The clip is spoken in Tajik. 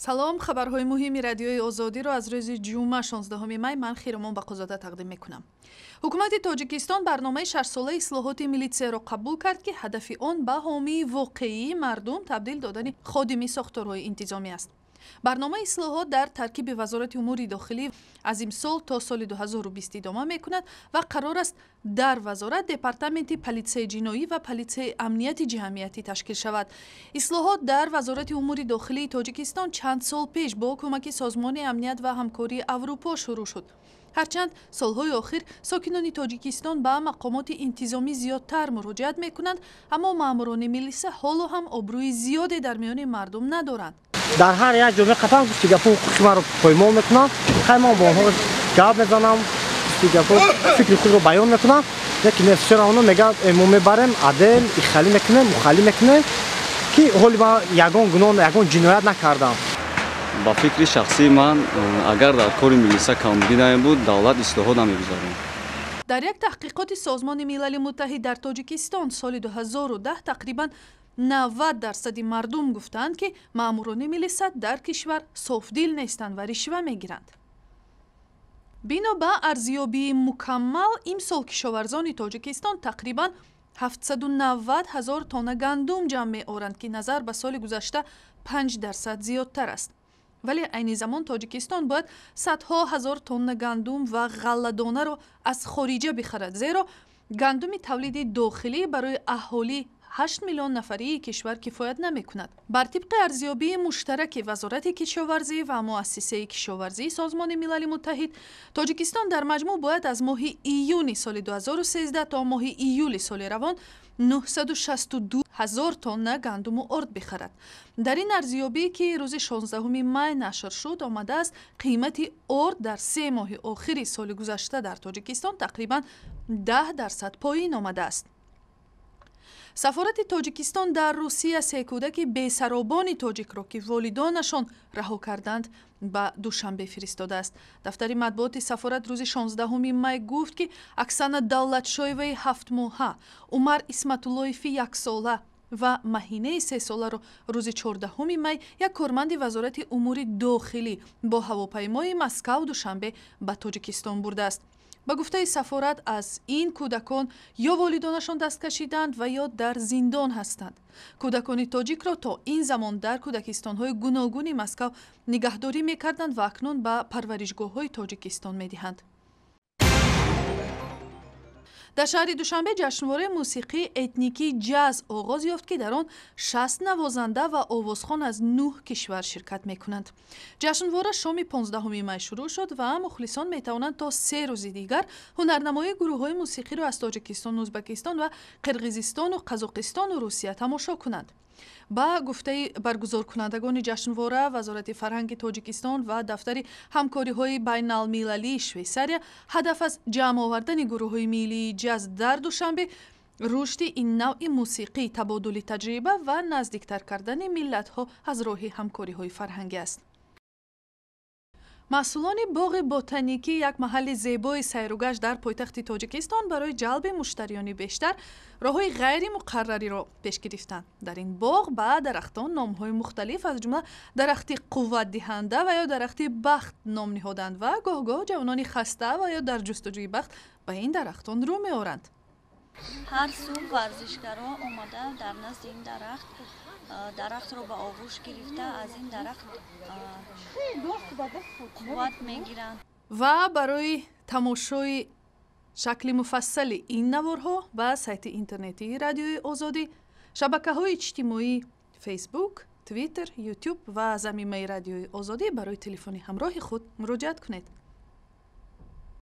салом, хабарҳои муҳими радиои озодиро аз рӯзи ҷумъа 16 май ман Хиромон Бақозода тақдим мекунам. ҳукумати Тоҷикистон барномаи 6-солаи ислоҳоти милитсияро қабул кард, ки ҳадафи он ба ҳомии воқеии мардум табдил додани ходими сохторҳои интизомӣ аст. барномаи ислоҳот дар таркиби вазорати умури дохилӣ аз имсол то соли 2020 идома мекунад ва қарор аст дар вазорат департаменти политсияи ҷиноӣ ва политсияи амнияти ҷамъиятӣ ташкил шавад. ислоҳот дар вазорати умури дохилии Тоҷикистон чанд сол пеш бо кӯмаки созмони амният ва ҳамкории Аврупо шурӯъ шуд. ҳарчанд солҳои охир сокинони Тоҷикистон ба мақомоти интизомӣ зиёдтар муроҷиат мекунанд, аммо маъмурони милиса ҳоло ҳам обрӯи зиёде дар миёни мардум надоранд. дар ҳар як ҷо меқатам гуфти гапҳо ҳуқуқи маро поймол мекунам, хай ман бо онҳо гап мезанам, гуфти гапҳо фикри худро баён мекунам, лекин чора онҳо мегӯянд мо мебарем адел ихалӣ мекунем, мухалӣ мекунем, ки ҳоли ман ягон гуноҳ, ягон ҷиноят накардам. ба фикри шахсии ман агар дар кори милиса камбудӣ намебуд, давлат ислоҳот намегузард. дар як таҳқиқоти Созмони Милали Муттаҳид дар Тоҷикистон соли 2010 тақрибан 90% мардум гуфтанд, ки маъмурони милиса дар кишвар софдил нестанд ва ришва мегиранд. бино ба арзиёбии мукаммал имсол кишоварзони Тоҷикистон тақрибан 790 000 тонна гандум ҷамъ меоранд, ки назар ба соли гузашта 5% зиёдтар аст. вале айни замон Тоҷикистон бояд садҳо ҳазор тонна гандум ва ғалладонаро аз хориҷа бихарад, зеро гандуми тавлиди дохилӣ барои аҳолӣ 8 миллион нафарии кишвар кифоят намекунад. бар тибқи арзиёбии муштараки Вазорати кишоварзӣ ва муассисаи кишоварзии Созмони Милали Муттаҳид, Тоҷикистон дар маҷмӯъ бояд аз моҳи июни соли 2013 то моҳи июли соли равон 962 000 тонна гандуму орд бихарад. дар ин арзиёбӣ, ки рӯзи 16 май нашр шуд, омадааст қимати орд дар 3 моҳи охири соли гузашта дар Тоҷикистон тақрибан 10% поин омадааст. сафорати Тоҷикистон дар Русия 3 кӯдаки бесаробони тоҷикро, ки волидонашон раҳо карданд, ба душанбе фиристодааст. дафтари матбуоти сафорат рӯзи 16 май гуфт, ки Аксана Давлатшоеваи 7 моҳа, Умар Исматуллоеви 1 сола ва Маҳинаи 3 соларо рӯзи 14 май як корманди Вазорати умури дохилӣ бо ҳавопаймои Москав душанбе ба Тоҷикистон бурдааст. ба гуфтаи сафорат аз ин кӯдакон ё волидонашон даст кашиданд ва ё дар зиндон ҳастанд. кӯдакони тоҷикро то ин замон дар кӯдакистонҳои гуногуни Москав нигаҳдорӣ мекарданд ва акнун ба парваришгоҳҳои Тоҷикистон медиҳанд. дар шаҳри Душанбе ҷашнвораи мусиқии этникии ҷаз оғоз ёфт, ки дар он 60 навозанда ва овозхон аз 9 кишвар ширкат мекунанд. ҷашнвора шоми 15 май шурӯъ шуд ва мухлисон метавонанд то 3 рӯзи дигар ҳунарнамоии гурӯҳҳои мусиқиро аз Тоҷикистон, Ӯзбекистон ва Қирғизистону Қазоқистону Русия тамошо кунанд. ба гуфтаи баргузоркунандагони ҷашнвора, Вазорати фарҳанги Тоҷикистон ва дафтари ҳамкориҳои байналмилалии Швейсария, ҳадаф аз ҷамъ овардани гурӯҳҳои миллии ҷаз дар Душанбе рушди ин навъи мусиқӣ, табодули таҷриба ва наздиктар кардани миллатҳо аз роҳи ҳамкориҳои фарҳангӣ аст. масъулони боғи ботаникӣ, як маҳалли зебои сайругашт дар пойтахти Тоҷикистон, барои ҷалби муштариёни бештар роҳҳои ғайримуқаррариро пеш гирифтанд. дар ин боғ ба дарахтон номҳои мухталиф аз ҷумла дарахти қувватдиҳанда ва ё дарахти бахт ном ниҳоданд ва гоҳ-гоҳ ҷавонони хаста ва ё дар ҷустуҷӯи бахт ба ин дарахтон рӯ меоранд. ҳар субҳ варзишгаро омада дар назди ин дарахтро ба оғӯш гирифта аз ин дарахт қувват мегиранд. ва барои тамошои шакли муфассали ин наворҳо ба сайти интернетии Радиои Озодӣ, шабакаҳои иҷтимоӣ Facebook, Twitter, YouTube ва замимаи Радиои Озодӣ барои телефони ҳамроҳи худ муроҷиат кунед.